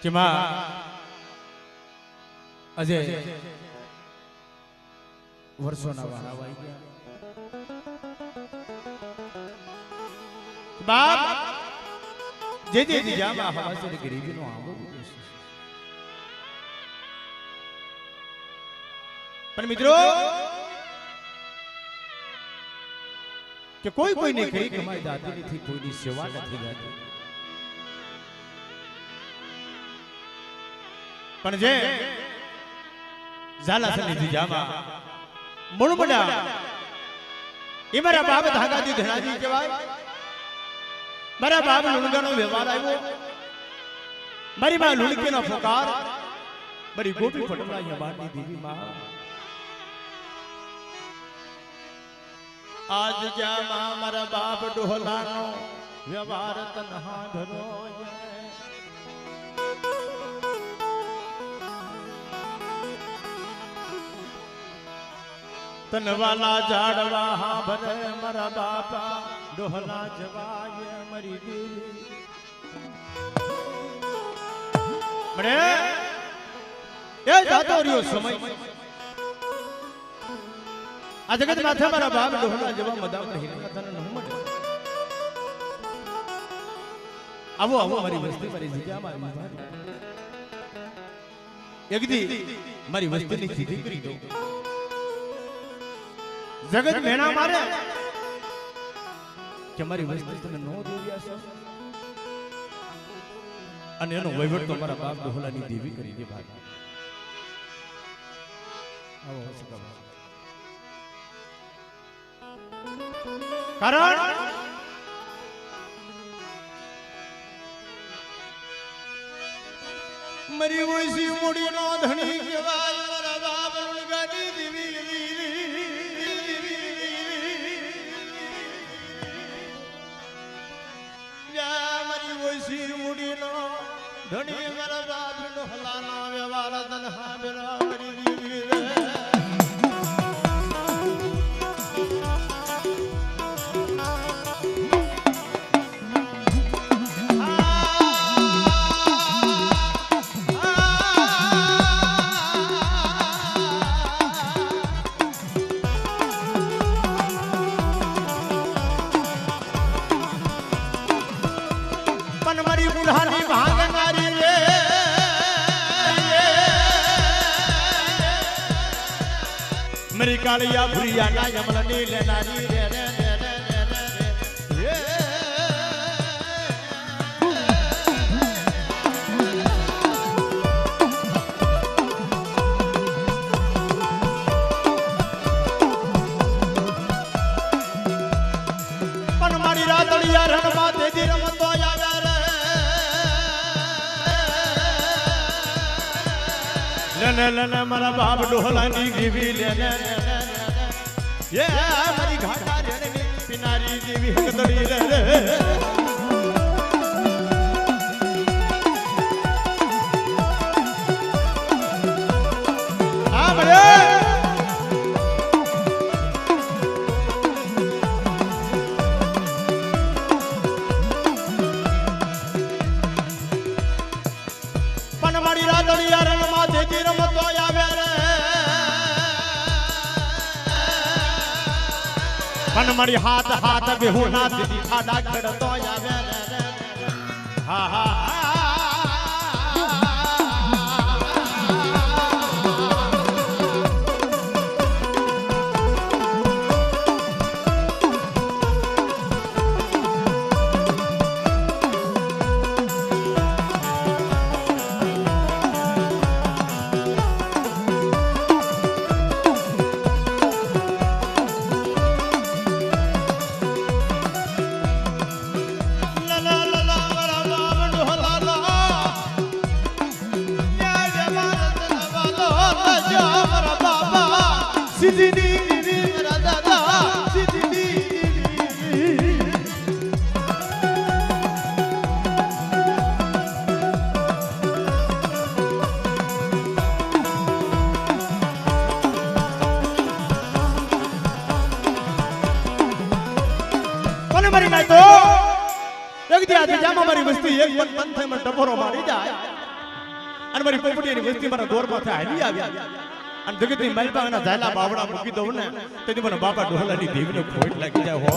જેમાં અજય વર્ષોના વાળા આવી ગયા. બાપ જે જામાં હવાસર ગરીબીનો આંબો ઉગે છે. પણ મિત્રો કે કોઈ કોઈને કઈ કમાઈ દાતી નથી, કોઈની સેવા નથી થતી. પણ જે ઝાલા સની જામાં મુણમડા એ મારા બાપ ધાગાજી ધણાજી કહેવાય. મારા બાપ લુણગાનો વ્યવહાર આવ્યો, મારી માં લુણકીનો ફોકાર, મારી ગોપી ફટમડા યમાની દેવી માં. આજ જામાં મારા બાપ ડોહલાનો વ્યવહાર તન્હા ધરો. તનવાલા ઝાડવા હા ભરે મારા બાપા ડોહલા જવાય મરી દેવી. મળે એ જાતો રહ્યો સમય. આ જગત માથે મારા બાપ ડોહલા જવા મદામણ હિલકા તને ન મળે. આવો આવો મારી વસ્તી મારી જગ્યામાં આવી. એકદી મારી વસ્તીની સીધી કરી દો. જગત મેણા મારે કે મારી વસ્તી તમે નો દેવ્યા છો, અને એનો વહીવટ તો મારા બાપ ડોહલાની દેવી કરી દે. ભાઈ આવો કારણ મરી ઓછી મૂડી નો ધણી કહેવાય મારા બાપ લુણગાની દેવી. મૂડીનો ધણી મારા બાપ ડોહલાનો વ્યવહાર તન્હા ધરો મરી દેવી. મરી કાળિયા ભુરિયા ના યમલ ની લેનારી રે રે રે રે રે. પણ મારી રાતડિયા રણમાં તેજી રમતો આવ્યા રે. લેને લેને મારા બાપ ડોહલાની દેવી લેને ये हमारी घाटा रे पिनारी देवी हकदड़ी रे. हाँ बड़े पण मारी रातड़िया रणમાં તેજી રમતો આવે રે. પણ મારી હાથ હાથ બેહુના દીદી ખાડા ખેડતો આવે રે. હા હા મારી નાય તો એક દી આજે જામાં મારી વસ્તી એક પણ તન થઈ મને ડબોરો મારી જાય અને મારી પોપટીની વસ્તી મારા દોર માથે હાલી આવ્યા અને જગતની મલબાના ઝાલા બાવડા મૂકી દઉં ને તેથી મને બાપા ડોહલાની દેવીને ખોટ લાગી જાય હો.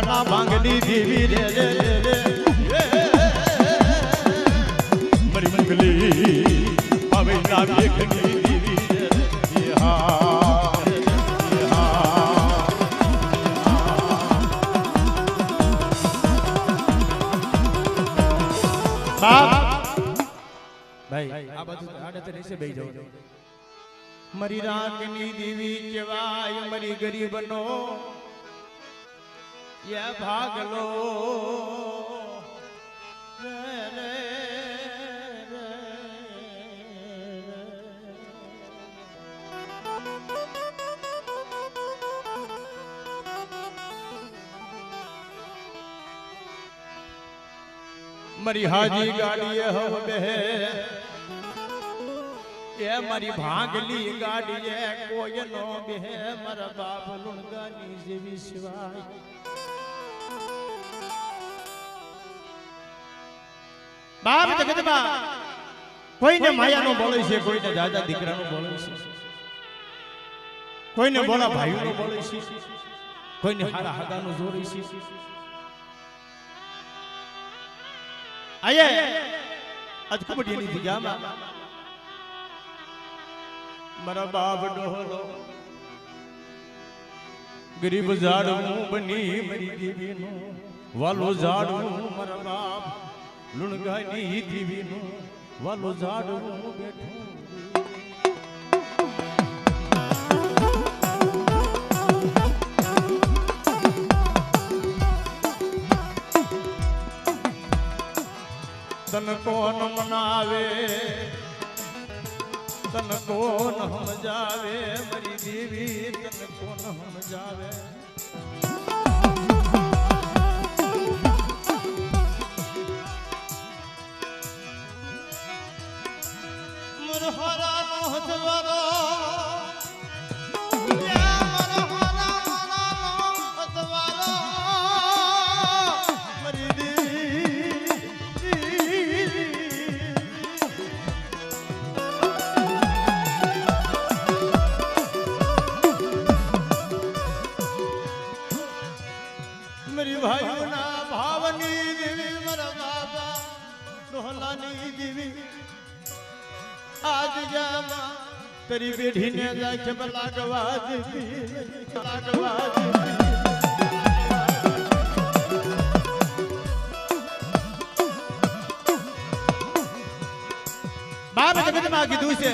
ના ભાંગની દેવી રે રે રે મરી મંગલી હવે ના બેખની દેવી રે હા ભાઈ આ બધું આડે તો નીચે બેહી જાવ. મરી રાગની દેવી કેવાય મરી ગરીબનો ये भाग लो रे रे रे मरी हाजी गाड़ी हम बहे ये मरी भागली गाड़ी कोई नो बहे मरा बाप लुणगानी जेवी सिवाय બાપ જગતમાં કોઈને માયાનો બોલે છે, કોઈને દાદા દીકરાનો બોલે છે, કોઈને બોલા ભાઈઓનો બોલે છે, કોઈને હારા હાદાનો જોરે છે. આયે આજ કબડ્ડીની જગ્યામાં મારા બાપ ડોહલો ગરીબ ઝાડવું બની મરી દેવીનો વાલો ઝાડવું મારા બાપ લુણગાની દીવીનો વાલો ઝાડવું બેઠું. તન કોણ મનાવે તન કોણ સમજાવે મરી દેવી તન કોણ સમજાવે. मेरी भाइयों ना भावनी देवी मरा बाबा डोहलानी देवी आज जामा तेरी बेटी ने जाके लागवा देवी लागवा देवी. बाप जगत में कीधुं छे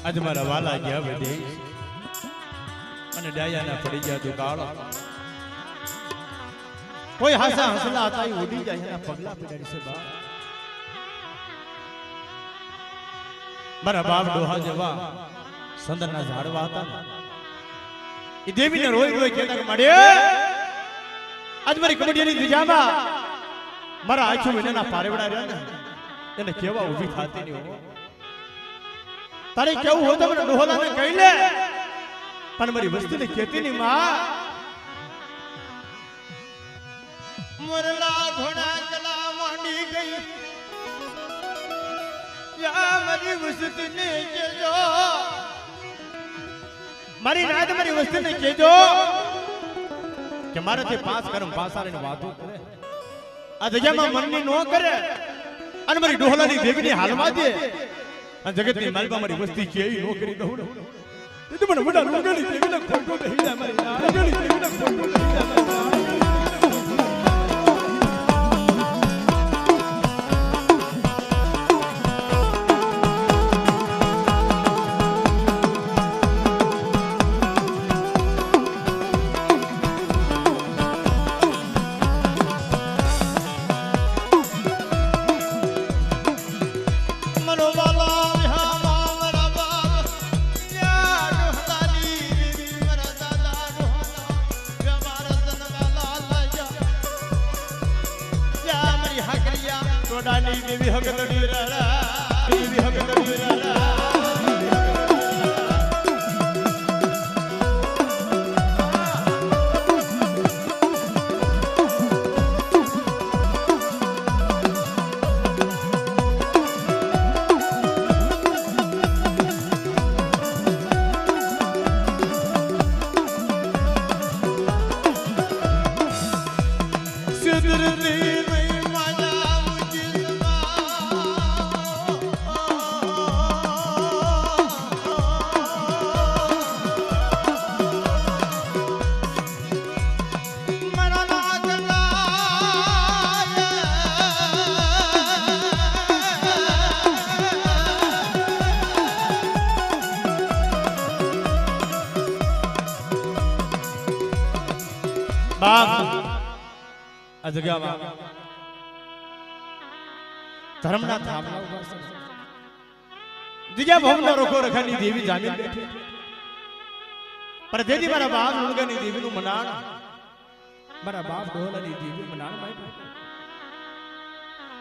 आज मारा वाला गया बधे અને ડાયાના પડી ગયા દુકાળ કોઈ હાસા હસલા હતા એ ઉડી જાય એના પગલા પીડાડી છે. બા મારા બાપ ડોહા જેવા સંદરના ઝાડવા હતા એ દેવીને રોઈ રોઈ કહેતા મળે આજ મારી કબડ્ડીની દિજામાં મારા આખો મહિનાના પારેવડા રહ્યા ને એને કેવા ઊભી થાતી નહીં હો. તારે કેવું હોય તો મને ડોહલાને કહી લે પણ મારી વસ્તુને કહેતી નહીં માં. મુરલા ઘોડા ચલા માંડી ગઈ યા મારી વસ્તીને કેજો મારી રાત મારી વસ્તીને કેજો કે મારાથી પાંચ કર્મ પાસારીને વાતો કરે આ જગ્યામાં મનની નો કરે અને મારી ડોહલાની દેવીની હાલમાં દે અને જગતની માલપા મારી વસ્તી કેવી નો કરી દઉં તે મને મોટા લુંગડી દેવીના ખોટો દઈ દે મારી લુંગડી દેવીના ખોટો દઈ દે Dani devi hagdani rara devi hagdani rara બાપ આ જગ્યામાં ધર્મના થાંભલા ઉપર દિજા ભવના રોકો રખાની દેવી જામી બેઠી પર દેદી મારા બાપ લુણગાની દેવીનું મનાણ મારા બાપ ડોલાની દેવી મનાણ માં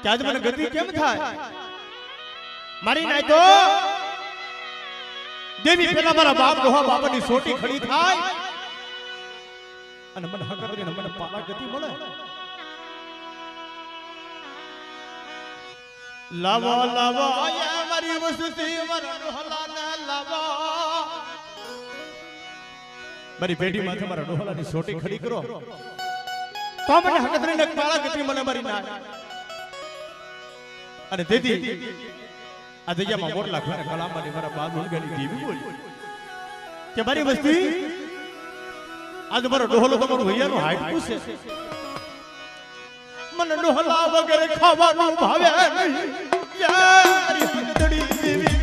કે આજ મને ગતિ કેમ થાય મારી નાય તો દેવી પેલા મારા બાપ ડોહા બાપાની સોટી ખડી થાય અને મને હક કરીને મને પાલા ગતિ મળે લાવો લાવો આયા મારી વસ્તી મારા ડોહલાને લાવો મારી પેઢી માથે મારા ડોહલાની સોટી ખડી કરો તો મને હક કરીને પાલા ગતિ મને મારી ના અને તેથી આ જગ્યામાં મોટલા ઘરે કલામાની મારા બાદ ઉલગાની દેવી બોલી કે મારી વસ્તી આજ મારો ડોહલો તમારો ભૈયાનો હાઈટ પૂછે મને ડોહલા વગર ખાવાનું ભાવે નહીં યારી હંગદડી દેવી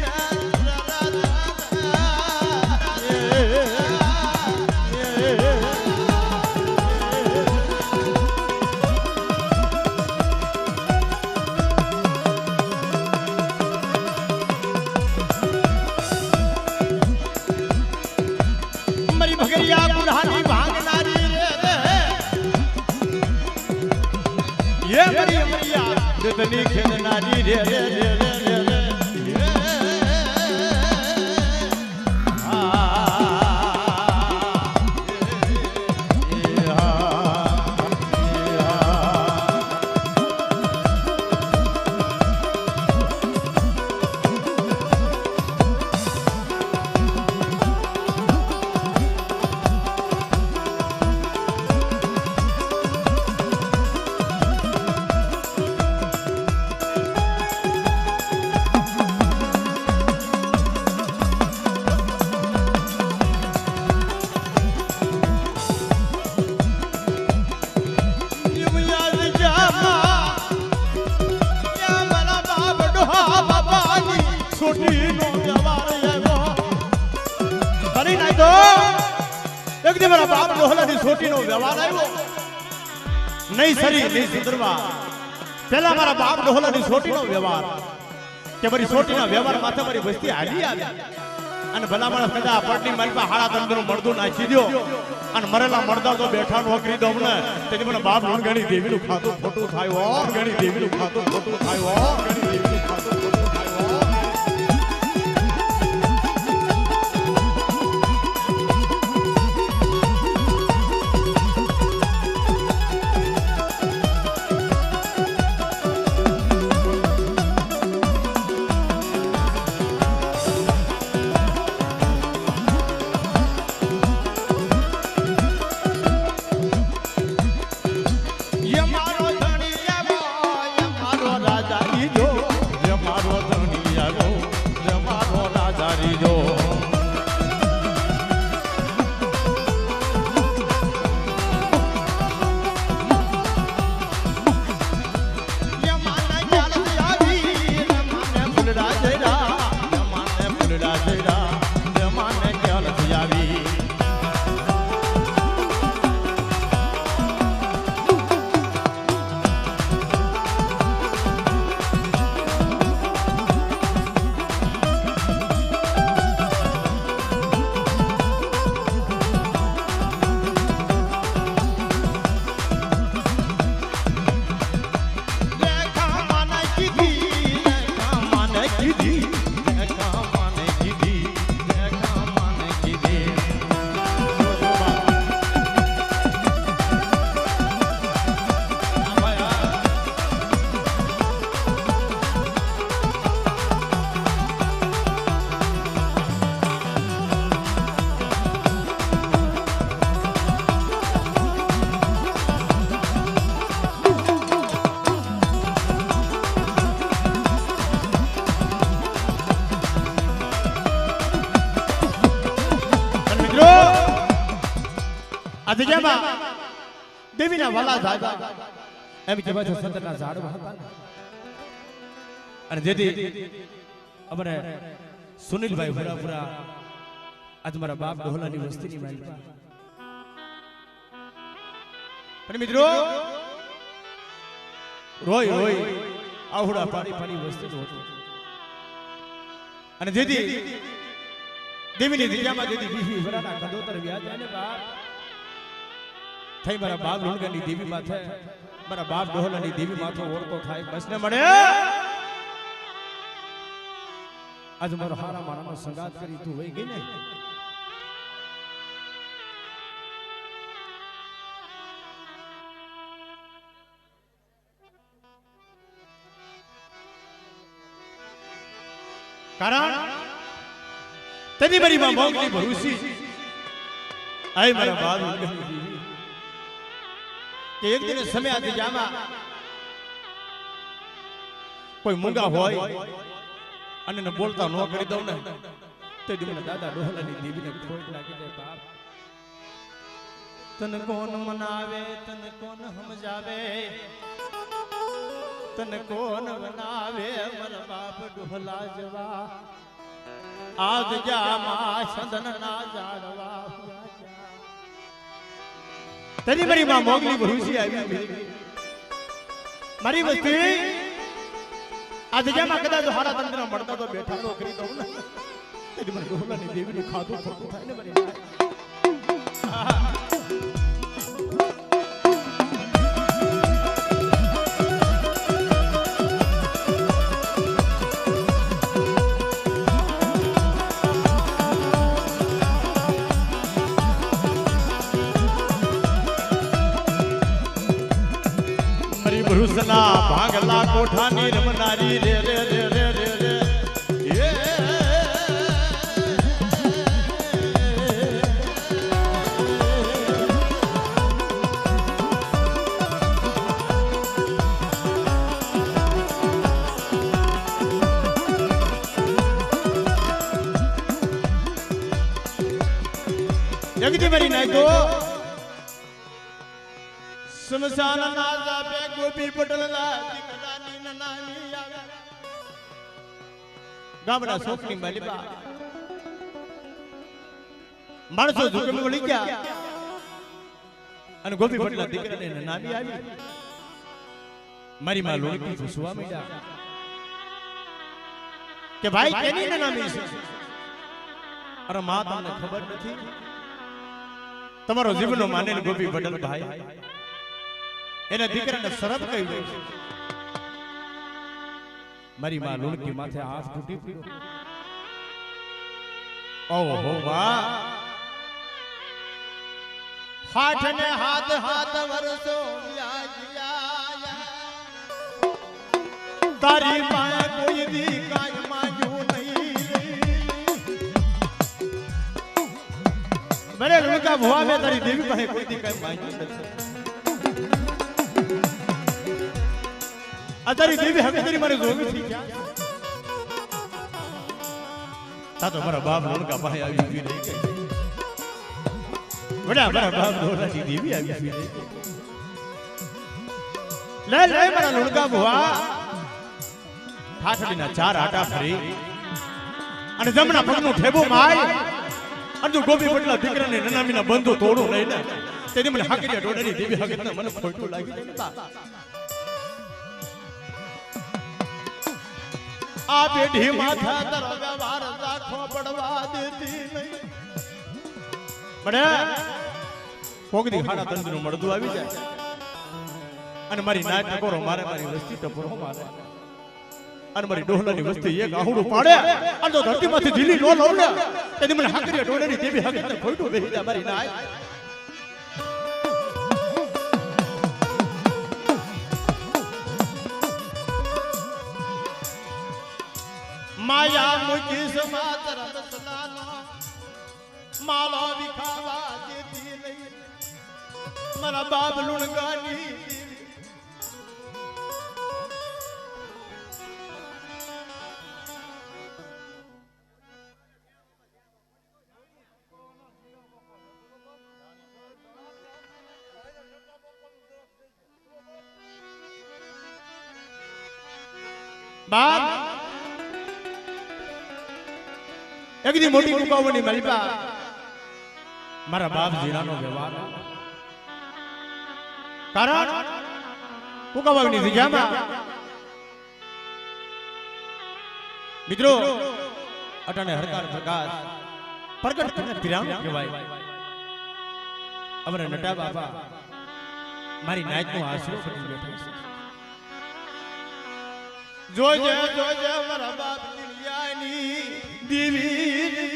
મારી ભગરિયા ગુરહાની ભાંગનારી રે મારી મૈયા દતની ખેલનારી રે રે રે રે રે મારા બાપ ડોહલાની છોટીનો વ્યવહાર આવ્યો નહીં સરી નહીં સુધરવા પેલા મારા બાપ ડોહલાની છોટીનો વ્યવહાર કે મારી છોટીના વ્યવહાર માથે મારી વસ્તી હાલી આવી અને ભલા માણસ કદા પડની માલપા હાડા તંદનું મળદું નાખી દો અને મરેલા મળદા તો બેઠા નોકરી દો મને તેથી મને બાપ લુણગાની દેવીનું ખાતું ખોટું થાય હો ગણી દેવીનું ખાતું ખોટું થાય હો ગણી દેવીનું ખાતું ખોટું થાય હો અધજામાં દેવીના વાલા ધાગા એમ કહેવાય છે સંતના ઝાડવા હતા અને જેથી અમારે સુનિલભાઈ હુરાપુરા આજ મારા બાપ ડોહલાની વસ્તીની માલિકા પણ મિત્રો રોય રોય આહુડા પાડી પાડી વસ્તીનું હતું અને જેથી દેવીની દિજામાં જેથી બીજી વરાના કદોતર વ્યાજ અને બાપ થઈ મારા બાપ લુણગાની દેવી માથે મારા બાપ ડોહલાની દેવી માથે ઓળખો થાય બસને મળે આજ મારો હારા મારાનો સંગાત કરી તું વહી ગઈ ને કારણ તેની મારી માં મોગલી ભરૂસી આય મારા બાપ કે એક દિન સમય આથી જામાં કોઈ મૂંગા હોય અને ને બોલતા ન કરી દઉં ને તે મને દાદા ડોહલાની દેવીને ખોટ લાગી જાય બાપ તને કોણ મનાવે તને કોણ સમજાવે તને કોણ બનાવે મારા બાપ ડોહલા જવા આજ જામાં સંદન ના જાડવા તેની મારી માં મોગલી ભરૂસી આવી મારી વસ્તી આજ જામાં કદાચ હારા તંત્ર મળતા તો બેઠા તો કરી દઉં ને તેની મારી ડોહલાની દેવીની ખાધું ખોટું થાય ને મારી ભરૂસના ભાગલા કોઠાની રમનારી રે રે રે રે રે રે જગતી મારી નાખો સમસાન ના જાપે ગોપી પટેલ ના દીકરાની નાની આવે ગામડા સોકની માલિકા માણસો ઝુકમ વળી ગયા અને ગોપી પટેલ દીકરાને નાની આવી મારી માં લોણી ફૂસવા માંડ્યા કે ભાઈ કેની નાની છે અરે માં તમને ખબર નથી તમારો જીવનો માનેલ ગોપી પટેલ ભાઈ એના દીકરાને શરત કહી દે મારી માં લુણકી માથે હાથ તૂટી પડ્યો ઓહો વાહ હાથ ને હાથ હાથ વરસો વ્યાજ્યા તારી પાસે કોઈ દી કાય માંગ્યું નહીં બરે લુણકા ભવા મે તારી દેવી પાસે કોઈ દી કાય માંગ્યું નથી તારી દેવી હવે તારી મારે જોવી થી ક્યાં તા તો મારા બાપ લુણકા પાસે આવી ગઈ રહી ગઈ વડા મારા બાપ લુણકાની દેવી આવી ગઈ રહી ગઈ લે લે મારા લુણકા ભુવા ઠાઠડીના ચાર આટા ફરી અને જમણા પગનું ઠેબું માય અને જો ગોપી પટલા દીકરાને નનામીના બંધો તોડું નહીં ને તેની મને હાકરિયા ડોડાની દેવી હકતના મને ખોટું લાગી જાય આ પેઢી માથા તારો વ્યવહાર રાખો પડવા દેતી નહીં બડે કોકદી ખાડા તંદનું મળદું આવી જાય અને મારી નાચ ટકોરો મારે મારી વસ્તી ટપરો મારે અને મારી ડોહલાની વસ્તી એક આહુડું પાડે અને તો ધરતીમાંથી ઢીલી નો લવડે તેની મને હાકરિયા ડોડાની દેવી હકતને ખોટું બેહી જાય મારી નાચ માયા મુકી સમાતર રસલાનો માલો વિખાવા દેતી નહીં મારા બાપ લુણગાની બાપ એકદી મોટી કુકાઓની મલબા મારા બાપ જીરાનો વ્યવહાર કારણ કુકાવાની જગ્યામાં મિત્રો અટાણે હરકાર પ્રકાશ પ્રગટ કરીને પિરામ કહેવાય અમારા નટા બાપા મારી નાયતનો આશરો કરી બેઠો છે જોજે જોજે મારા બાપ દુનિયાની દીવી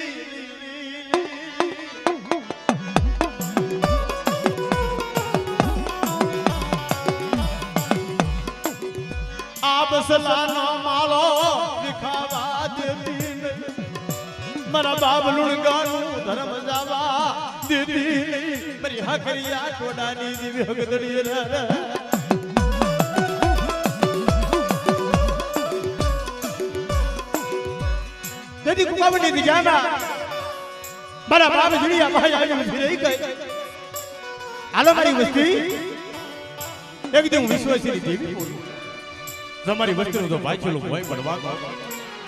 આ બસલાનો માળો વિખાવા દેતી મારા બાપ લુણગાનું ધર્મ જાવા દીદી મારી હકરિયા ટોડાની દીવી હગદડી દીદી કુકાવની દિજામાં મારા બાપ જુડિયા ભાઈ આવી ફરી ગઈ હાલો મારી વસ્તી એકદમ વિશ્વાસી દેવી તમારી વસ્તીનો તો ભાઈચેલો ભય બળવા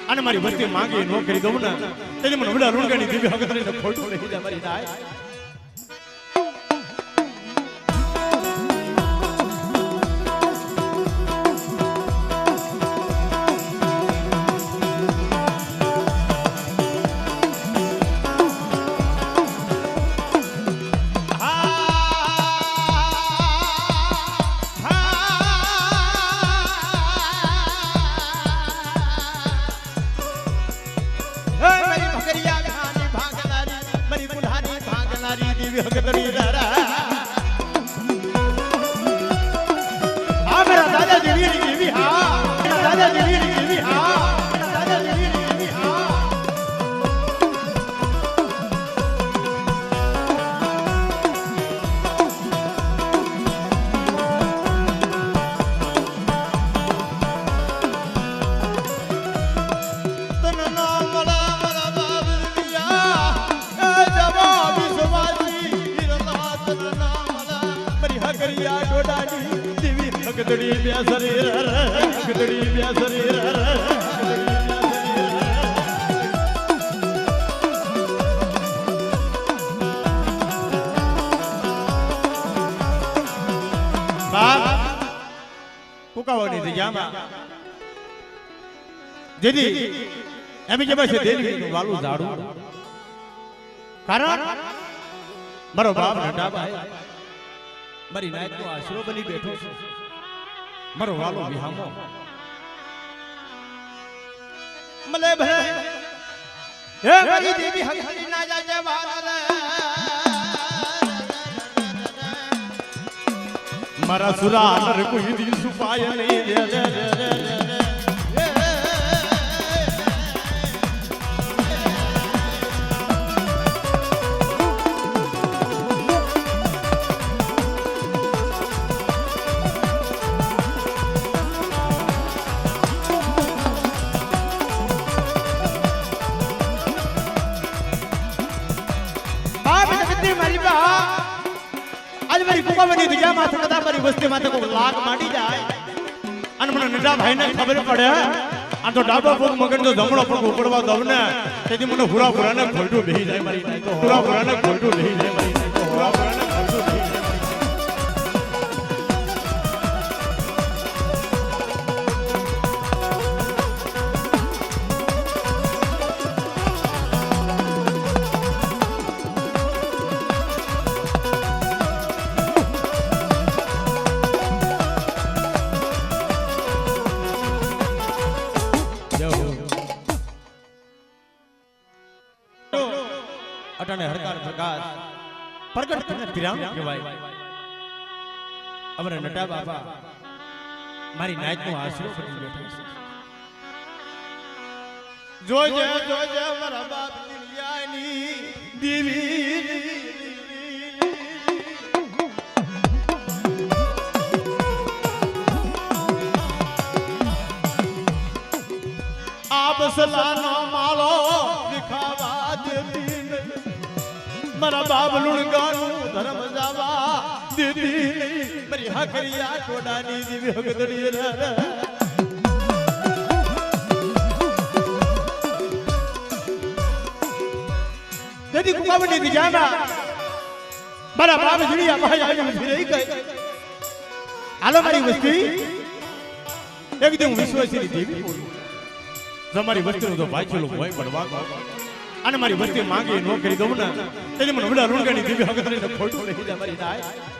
અને મારી વસ્તી માંગે ન કરી દઉં ને તેની મને વડા લુણગાની દીવી હગદડીને ખોટું રહી જાય મારી નાય ગદડી બેસરી ગદડી બેસરી બાપ કુકાવાની જગ્યામાં જેદી એમ કે બસ દેવી વાલું ઝાડું કારણ મારો બાપ નટા ભાઈ મારી નાયતનો આશરો બની બેઠો છે મારો વાલો વિહામો મલે ભલે હે મારી દેવી હકડી ના જાજે વાલા મારા સુરા નર કોઈ દી સુપાય નહીં રે મારી વસ્તી માથે કોઈ લાગ માંડી જાય અને મને નડા ભાઈને ખબર પડે આ તો ડાબો પગ મગન તો જમણો પગ ઉપડવા દઉં ને તેથી મને હુરા હુરાને ખોલટું બેહી જાય મારી હુરા હુરાને ખોલટું બેહી જાય મારી હુરા હુરાને ખોલટું બેહી જાય અટાણે હરકાર પ્રકાશ પ્રગટ કરીને પિરામ કહેવાય અમારા નટા બાપા મારી નાયતનો આશરો કરી બેઠો છે જોજે જોજે મારા બાપ દુનિયાની દીવી આ બસલાનો માળો વિખાવા દેતી મારા બાપ લુણગાનું ધર્મ જાવા દીદી મારી હકરિયા ટોડાની દીવી હગદડી यदि कुकावनी दिजाना મારા બાપ જુડિયા ભાઈ આવી રહી ગઈ હાલો મારી વસ્તી એકદમ વિશ્વાસી દેવી તમારી વસ્તીનો તો ભાઈચેલો ભય પડવા અને મારી વસ્તી માંગે ન કરી દઉં ને તેથી મને વડા રૂંગણી દેવી હગતરીને ખોટું લઈ જાય મારી નાય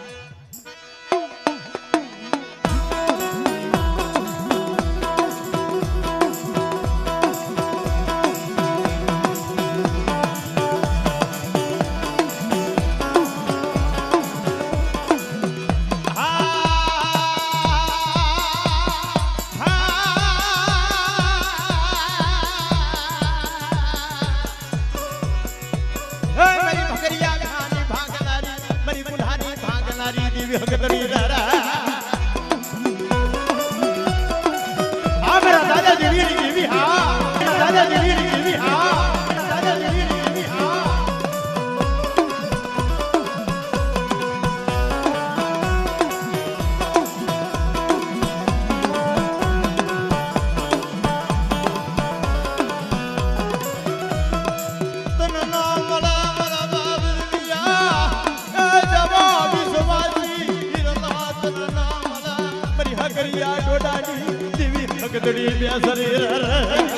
ગદડી બે શરીર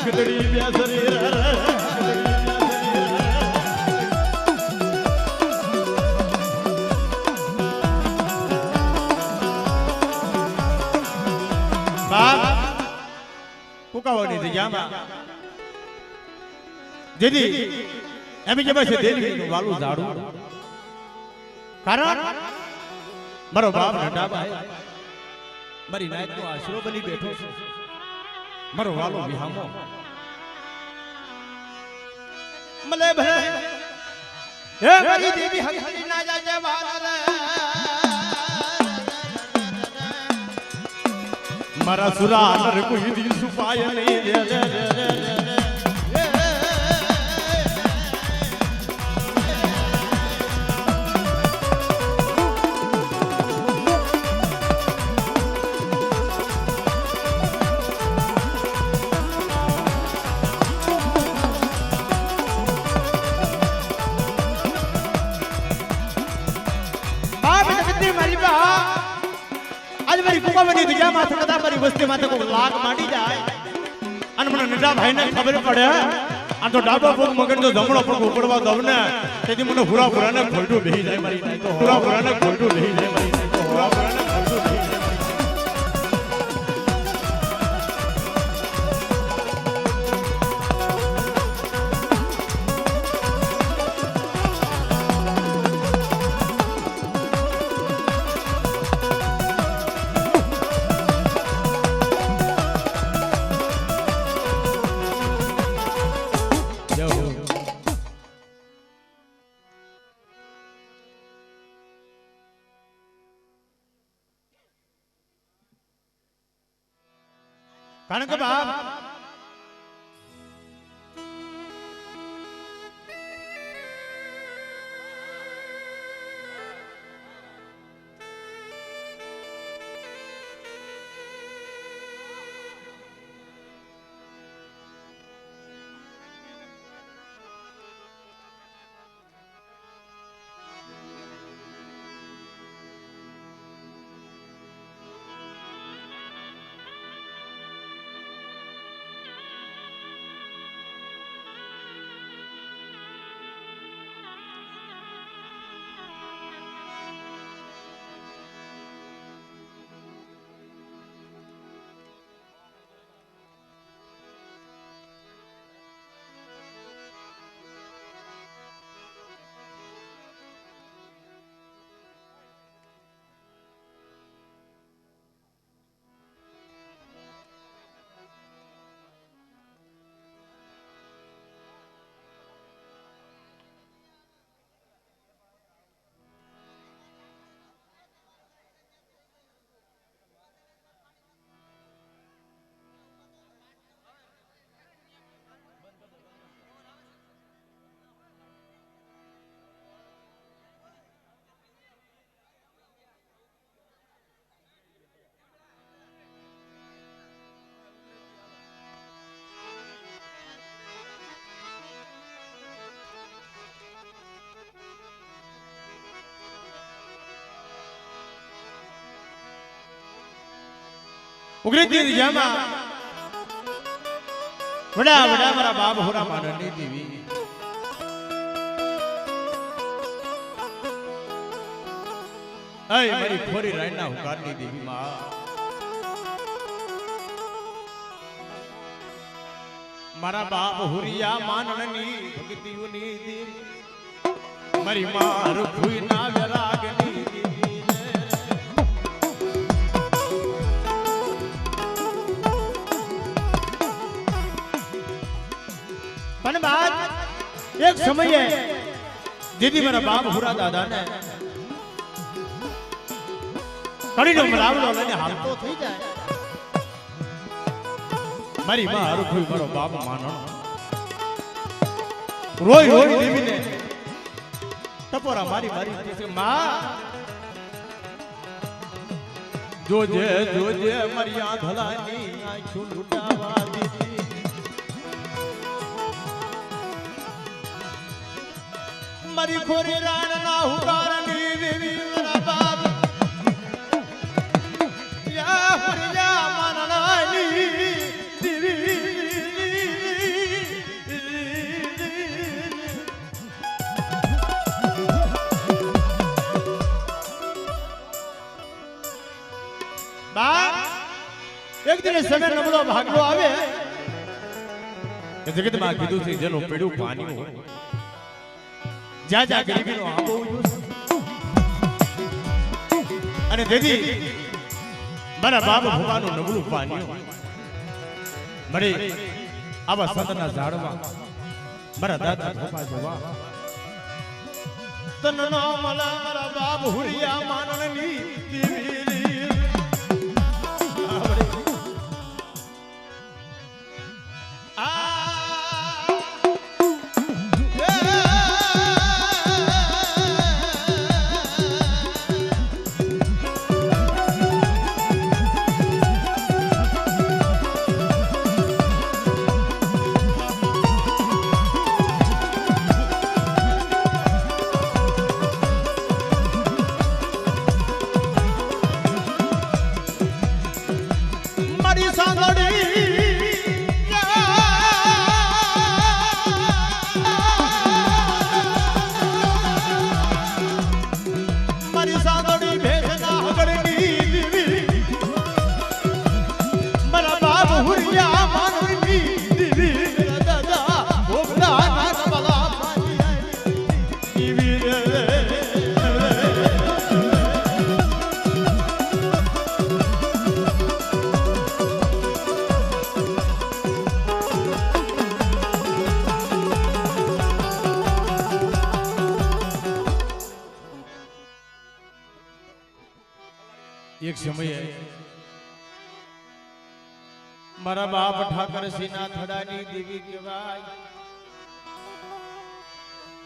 ગદડી બે શરીર બાપ કુકાવની જગ્યામાં દીદી એમ કે બસ દેવી વાલું ઝાડું કારણ મારો બાપ નડા ભાઈ મારી નાયક નો આશરો બની બેઠો છે મારો વાલો વિહામો મલે ભલે હે મારી દેવી હગલી ના જાજે વાલા મારા સુરા નર કોઈ દી સુપાય નહીં કુકાવની દિજા માથે કદા મારી વસ્તી માથે કોઈ લાગ માંડી જાય અને મને નડા ભાઈને ખબર પડે આ તો ડાબો પગ મગન તો જમણો પગ ઉપડવા દઉં ને તેથી મને હુરા હુરાને ખોલટું બેહી જાય મારી નાય તો હુરા હુરાને ખોલટું બેહી જાય મારી નાય તો હુરા હુરાને ખોલટું બેહી જાય કારણ કે બાપ ઉગરીતી દિશામાં વડા વડા મારા બાપ હોરા માનની દેવી અય મારી ખોરી રાયના હુકારની દેવી માં મારા બાપ હુરિયા માનની ભક્તિઓની દેવી મારી માર ભૂઈના વિરાગની દેવી પણ બાદ એક સમયે દીદી મારા બાપ હુરા દાદાને કડીનો મલાવડો લઈને હાલતો થઈ જાય મારી માં હારું કોઈ મારો બાપ માનો રોઈ રોઈ દેવીને ટપોરા મારી મારી માં જોજે જોજે મારી આંધળાની આંખો લૂટાવા દીધી મારી ખોરી રાણ ના હુકારની દેવી મારા બાપ યા હુરિયા માનનાની દેવી બા એક દિને સમય નબળો ભાગલો આવે કે જગતમાં કીધું છે જેનું પેડું પાણી હોય જ્યાં જ્યાં ગરીબીનો આબો અને દેદી મારા બાપ ભગવાનનું નબળું પાણી મળે આવા સંતના ઝાડમાં મારા દાદા ભોપા જવા તનનો મલા મારા બાપ હુરિયા માનની દેવી એક સમયે મારા બાપ ઠાકર સિંહના થડાની દેવી કહેવાય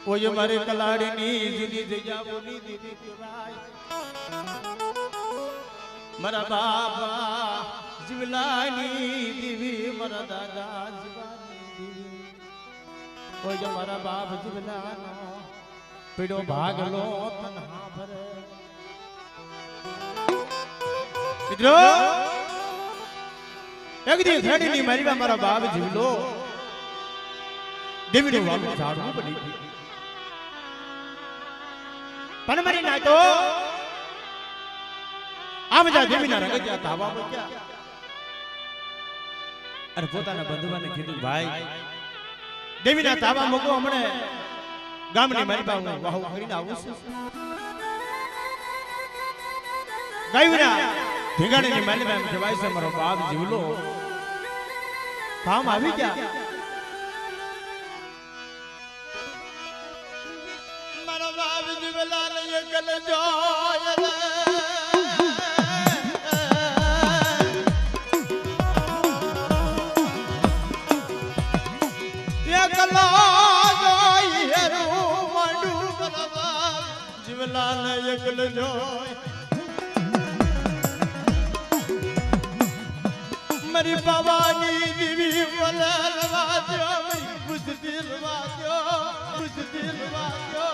ઓય મારે કલાડીની જુદી જગ્યાઓની દેવી કહેવાય મારા બાપ જીવલાની દેવી મારા દાદા જીવાની દેવી ઓય મારા બાપ જીવલાનો પીડો ભાગલો તન્હા ભરે મિત્રો એક દી ઘડીની મારીમાં મારા બાપ જીવલો દેવીનું વાલું ઝાડવું પડી પણ મારી નાખો આ બધા દેવીના રંગજ્યા ધાવા મૂક્યા અને પોતાના બંધુઓને કીધું ભાઈ દેવીના ધાવા મૂકો હમણે ગામની મારી પાસે હું વાહુ કરીને આવું છું ગાયના ઢેગાડીની માલીમાં એમ કહેવાય છે મારો બાપ જીવલો કામ આવી ગયા મારો બાપ જીવલા ને એકલ જોય એકલો જોઈ હેરું મંડું મારો બાપ જીવલા ને એકલ જોય મારી ભવાની દેવી બોલવા દો ખુશ દિલ વાજો ખુશ દિલ વાજો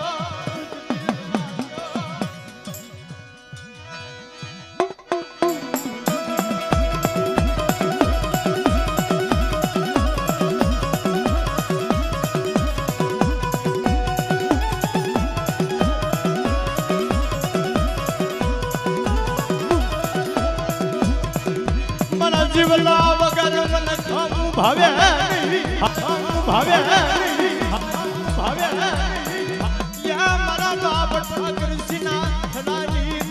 ભાવે ભાવે ભાવે યા મારા બાપ ઠાકર સિના થનારી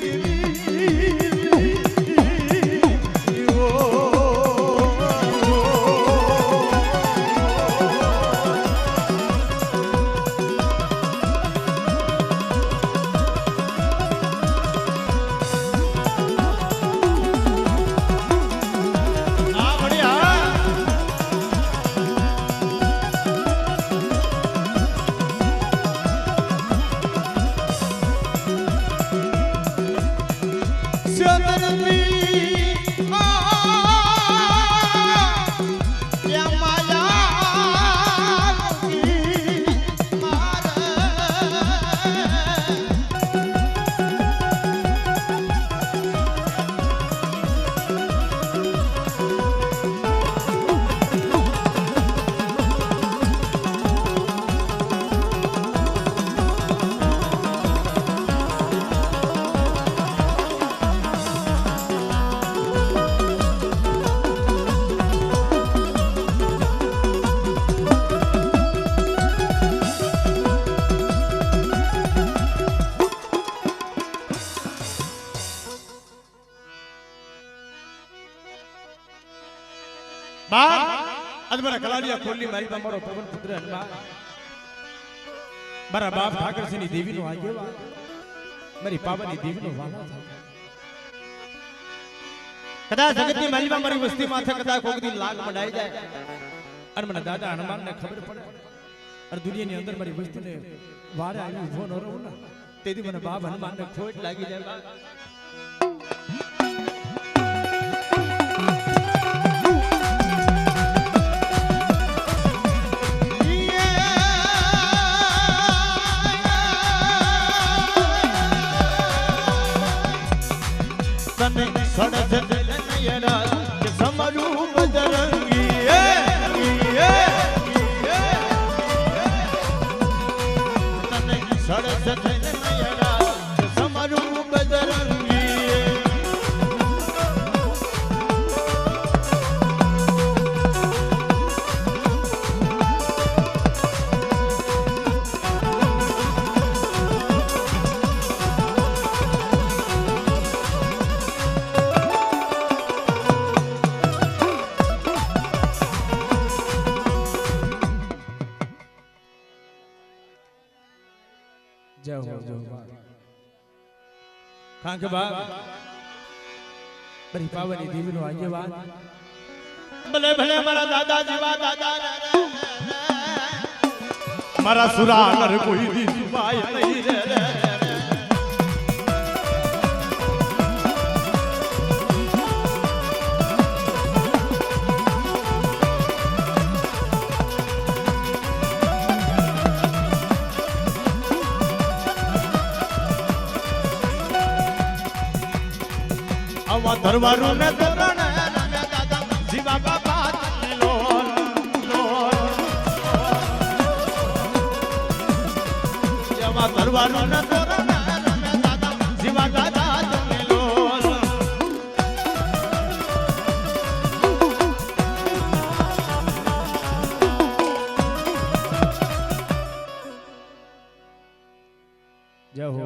બાપ આજ મારા કલાડિયા ખોલની મારી પાસે મારો પવન પુત્ર હનુમાન મારા બાપ ઠાકરસિંહની દેવીનો આગેવાન મારી પાવાની દેવીનો વાલા કદાચ જગતની માલીમાં મારી વસ્તી માથે કદાચ કોક દી લાગ મંડાઈ જાય અને મને દાદા હનુમાનને ખબર પડે અને દુનિયાની અંદર મારી વસ્તીને વારે આવી ઉભો ન રહું ને તેથી મને બાપ હનુમાનને ખોટ લાગી જાય તને સડસ નયના કે સમરું બજરંગી તને સડસ નયના કે સમરું બજરંગી કારણ કે બાપ બરી પાવાની દેવીનો આગેવાન ભલે ભલે મારા દાદા જેવા દાદા મારા સુરાનર કોઈ દી સુવાય નહીં રે આવા દરબારો ને તોરણ રમે દાદા જીવા બાપા તને લોલ આવા દરબારો ને તોરણ રમે દાદા જીવા દાદા તને લોલ જય હો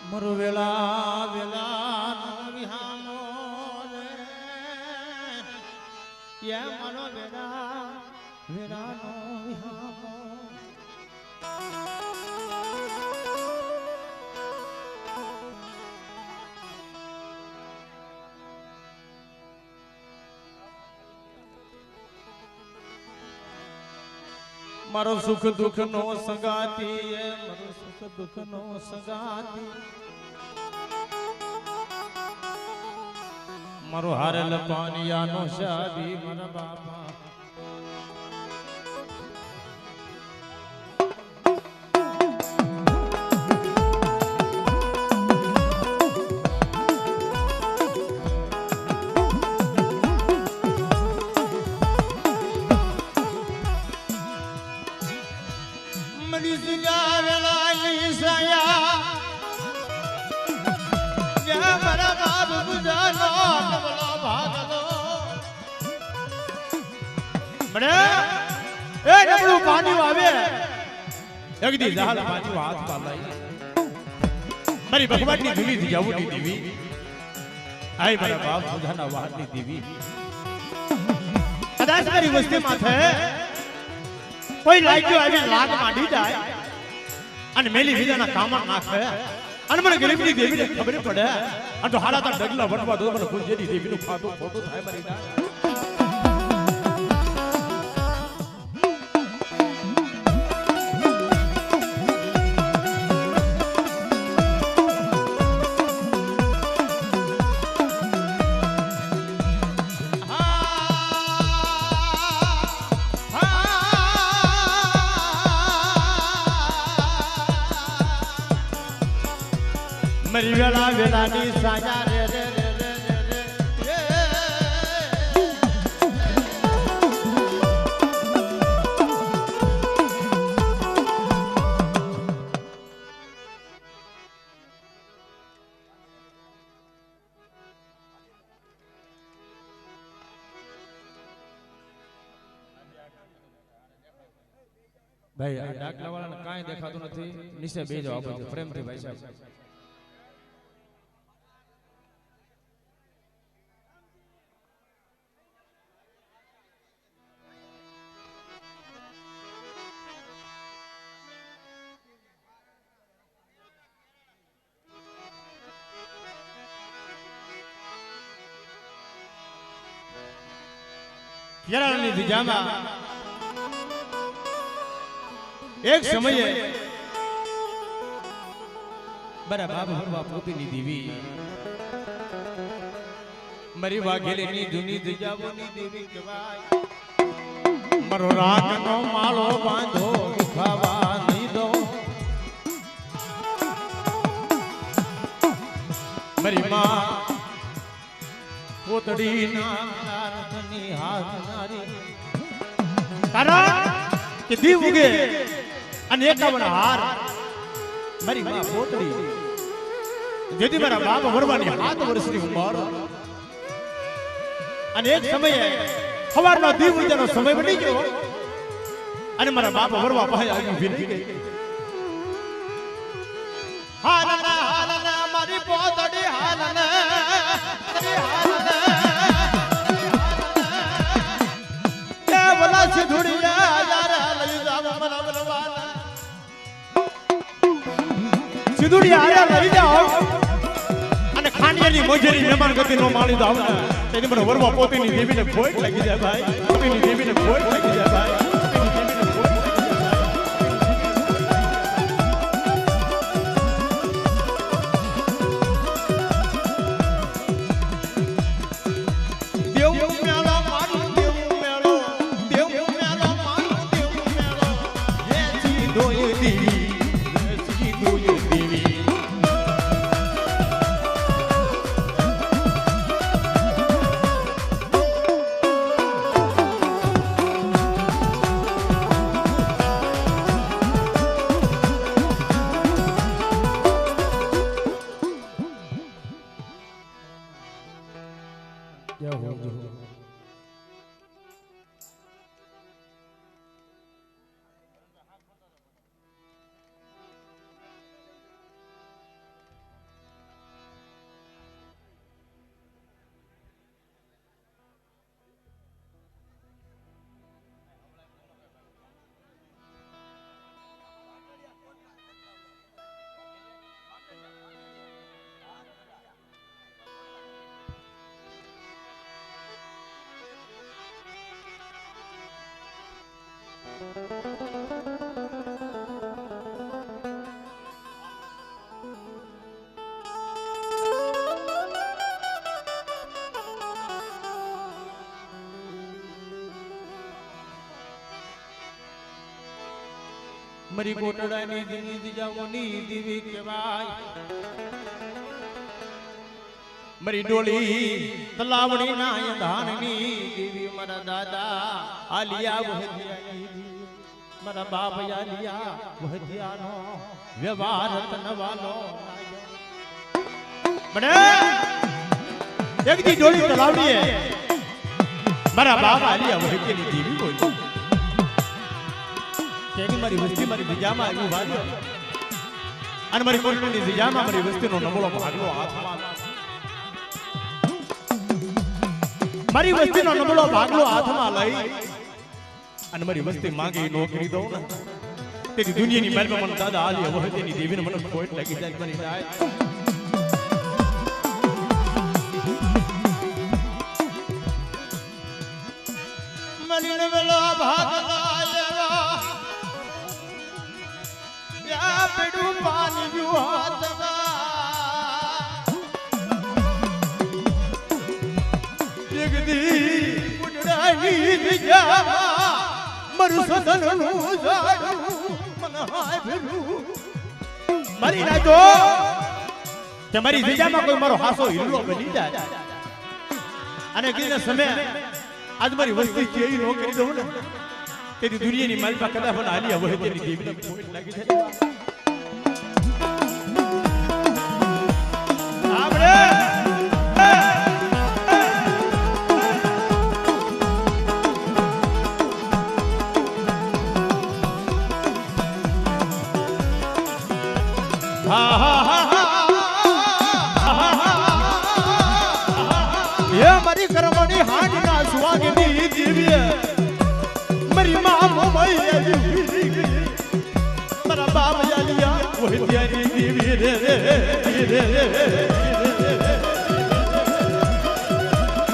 મરો વેલા વેલા નો વિહામો રે યે મરો વેલા વેલા નો વિહામો મારો સુખ દુઃખ નો સંગાતી મારો સુખ દુઃખ નો સંગાતી મારો હારેલ પાનિયા નો શાદી મારા બાપા એકદી જહાલ માજી હાથ પાલાઈ મારી ભગવાનની ધૂલી થી જવુની દેવી આય મારા બાપ સુધાના વાહની દેવી કદાચ મારી વસ્તી માથે કોઈ લાગ્યો આવી લાગ માંડી જાય અને મેલી વિદાના કામા નાખે અને મને ગરીબની દેવીને ખબર પડે અને તો હાડા તા ડગલા વટવા દો મને કુંજેની દેવીનું ખાતું ખોટું થાય મારી ના મરી વેલા વેલાની સાજા રે રે રે રે રે ભાઈ આ ડાકલા વાળાને કાંઈ દેખાતું નથી નીચે બેજો આપો પ્રેમથી ભાઈ સાહેબ યરાની દિજામાં એક સમયે બરા બાપ હરવા પોતીની દેવી મરી વાઘેલીની જૂની દિજાઓની દેવી કહેવાય મારો રાગનો માળો બાંધો ખાવા નહીં દો મરી માં પોતડી ના કારણ કે દીવ ઉગે અને 51 હાર મારી માં પોતડી જેથી મારા બાપ વરવાની 7 વર્ષની ઉંમર અને એક સમયે સવારનો દીવ ઉજાનો સમય બની ગયો અને મારા બાપ વરવા પાસે આવી ભીરી ગઈ હાલના હાલના મારી પોતડી હાલના સિધુડિયા લઈ જાઓ અને ખાંડિયાની મોજરી મહેમાન ગતિ નો માળી દો તેની મને વરવા પોતીની દેવીને ખોટ લાગી જાય ભાઈ પોતીની દેવીને ખોટ લાગી જાય ભાઈ મરી કોટડાની દીની દિજાઓની દેવી કહેવાય મરી ડોલી તલાવડી ના ધાનની દેવી મારા દાદા આલિયા વહદિયાની મારા બાપ આલિયા વહદિયાનો વ્યવહાર તનવાલો બડે એક દી ડોલી તલાવડીએ મારા બાપ આલિયા વહદિયાની દેવી બોલી કે મારી વસ્તી મારી બીજામાં આવ્યું વાજો અને મારી કોટની બીજામાં મારી વસ્તીનો નબળો ભાગલો હાથમાં મારી વસ્તીનો નબળો ભાગલો હાથમાં લઈ અને મારી વસ્તી માંગે નો કરી દઉં ને તેની દુનિયાની મહેલમાં મને દાદા આલી હવે તેની દેવીને મને ખોટ લાગી જાય બની જાય મલીને વેલો ભાગલા યા પેડું પાણી યુહાતવા જગદી ઉડડાની દિજામાં મરુ સદનનું ઝાડું મન હાય ભેલું મરી ના જો કે મારી દિજામાં કોઈ મારો હાસો હિલ્લો બની જાય અને કીને સમય આજ મારી વસ્તી કેવી નો કરી દઉં ને તેની દુનિયાની માલપા કદા પણ હાલી હવે તેની દેવીને ખોટ લાગી જાય આપણે મારી કરમણી હાડ ના સુવાગની દિવ્ય મારી માં મોમૈયા મારા બાપ જાલિયા ઓય ત્યાંની દિવ્ય રે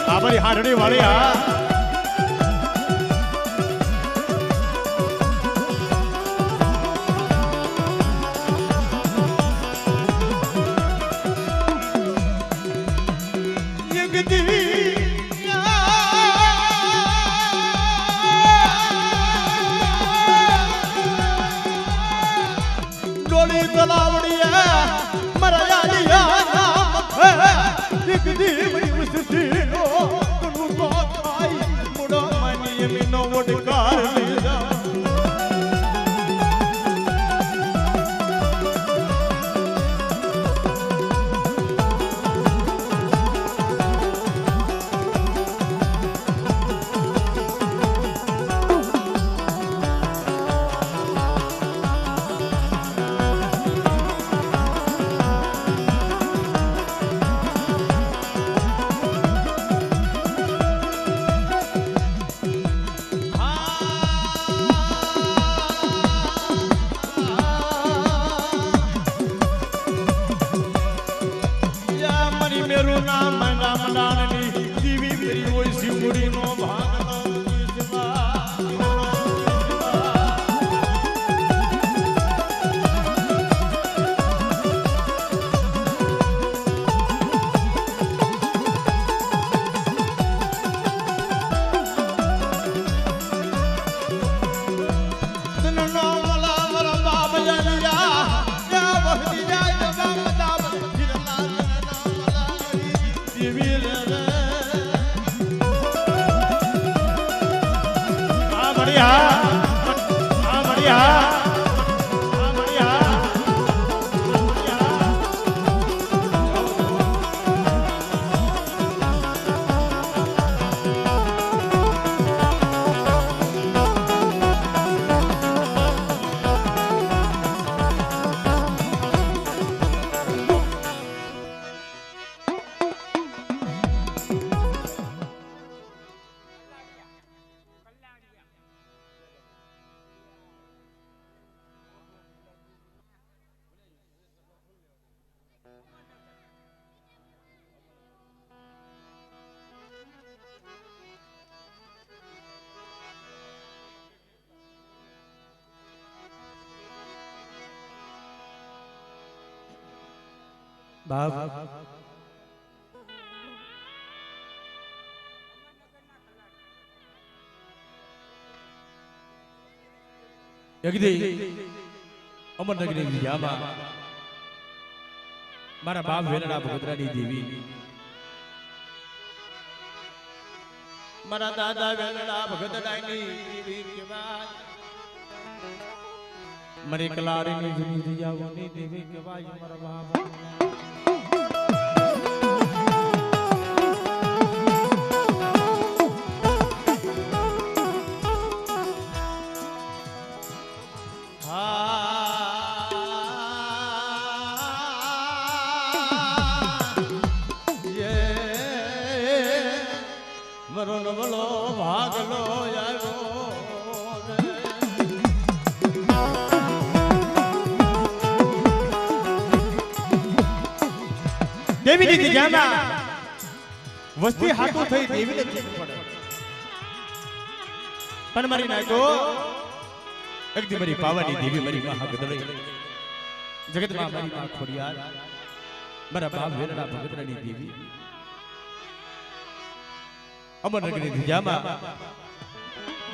આ મારી હાડણી વાળી આ બાપ અમરનગરની વિદ્યામાં મારા બાપ વેલડા ભગતરાની દેવી મારા દાદા વેલડા ભગતરાની દેવી કહેવાય મરે કલારીની જૂની દિયાઓની દેવી કહેવાય મારા બાપ મરો નવલો ભાગલો આવ્યો દેવી ની દિજામાં વસ્તી હાથો થઈ દેવી ને ચીક પડે પણ મારી નાખો એક દી મારી પાવાની દેવી મારી માં ગદડી જગતમાં મારી માં ખોડિયાર મારા બાપ વેરડા ભગતરાની દેવી અમરનગરી દિજામાં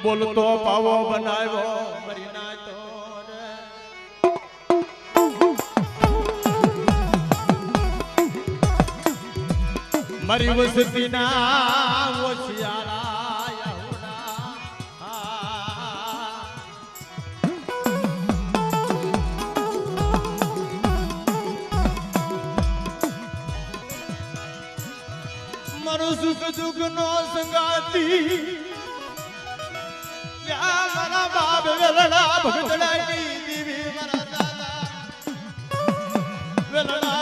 બોલતો પાવો બનાવ્યો મારી નાખો મારી વસતીના ઓછિયારા યહુડા મારો સુખ દુઃખ નો સંગાતી મારા બાપ વેલડા ભગતડાની દેવી મારા દાદા વેલડા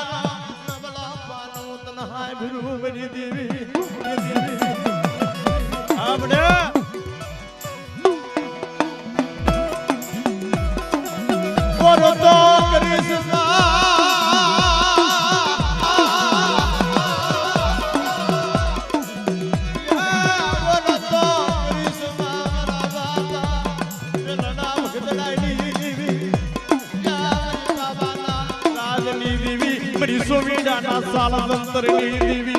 मेरी देवी हमने और तो कृष्णा और तो कृष्णा राधा वेलना भगतडानी देवी बाबा राजनी देवी मेरी सोमीडा ना साला संतरनी देवी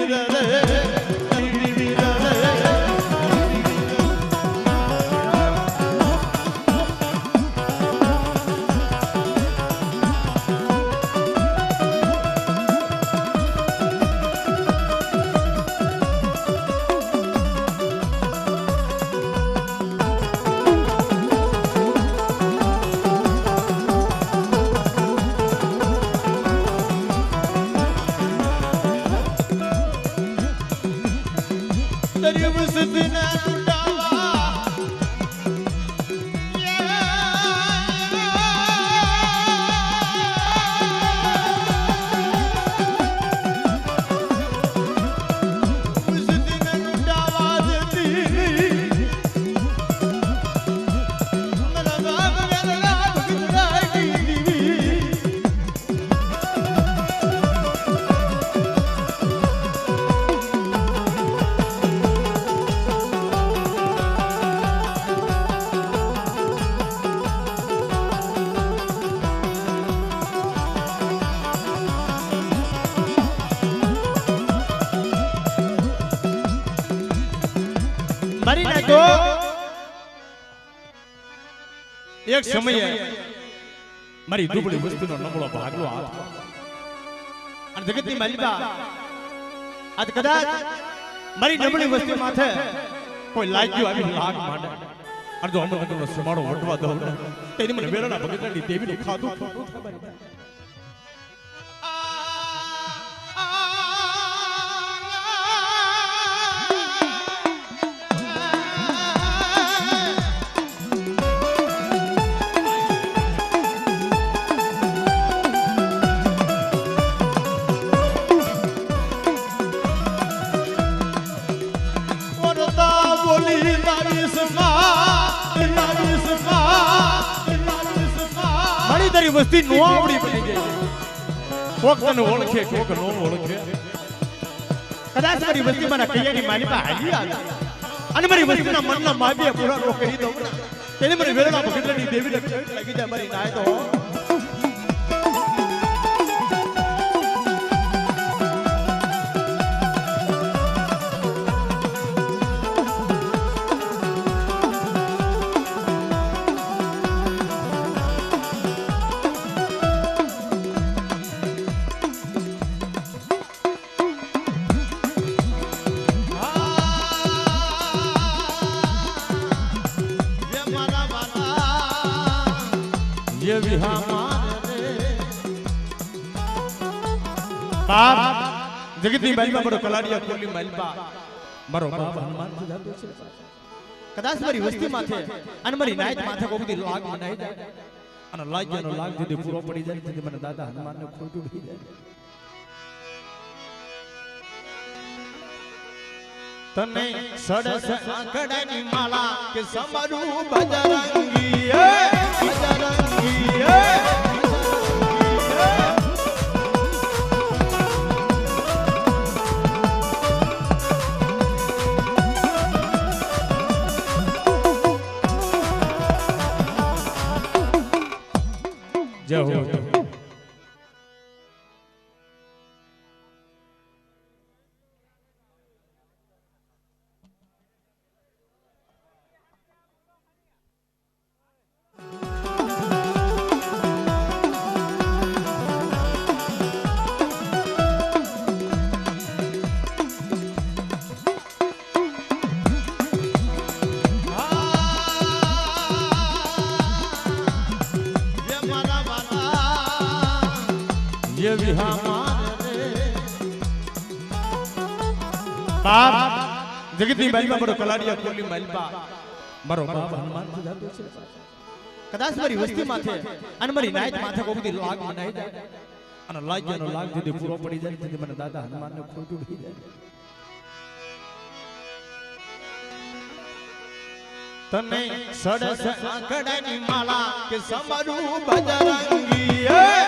મારી નાખો એક સમયે મારી દુબળી વસ્તીનો નબળો ભાગલો હાથ અને જગતની માલિકા આજ કદાચ મારી નબળી વસ્તી માથે કોઈ લાગ્યું આવી લાગ માંડે અને જો અમરનગરનો સીમાડો વટવા દઉં તેની મને વેલણા ભગતની દેવીનું ખાધું વસ્તી નો આવડી પડી ગઈ કોક તને ઓળખે કોક નો ઓળખે કદાચ મારી વસ્તી મારા કૈયાની માની પાસે હાલી આવે અને મારી વસ્તીના મનના માવ્યા પૂરા નો કરી દઉં તેને મને વેલણા ભગતની દેવીને લાગી જાય મારી નાય તો બાપ જગતની બાઈમાં મારો કલાડિયા કોલી માલપા મારો બાપ હનુમાન જાતો છે કદાચ મારી વસ્તી માથે અને મારી નાયત માથે કોઈ બધી લાગ મનાઈ જાય અને લાગ્યાનો લાગ દીધી પૂરો પડી જાય તેથી મને દાદા હનુમાનને ખોટું થઈ જાય તને સડસ આંકડાની માળા કે સમરું બજરંગી એ બજરંગી એ જય હો ये विहामान बाप जगतनी बाईमा बड़ो कलाडिया कोली मालपा मारो बाप हनुमान जी जातो છે કદાચ મારી વસ્તી માથે અને મારી નાયત માથે કોઈ બધી લાગ મનાઈ જાય અને લાગ્યાનો લાગ દીધી પૂરો પડી જાય તેથી મને દાદા હનુમાનને ખોટું થઈ જાય તને સડસ આંકડાની માળા કે સમરું બજરંગી એ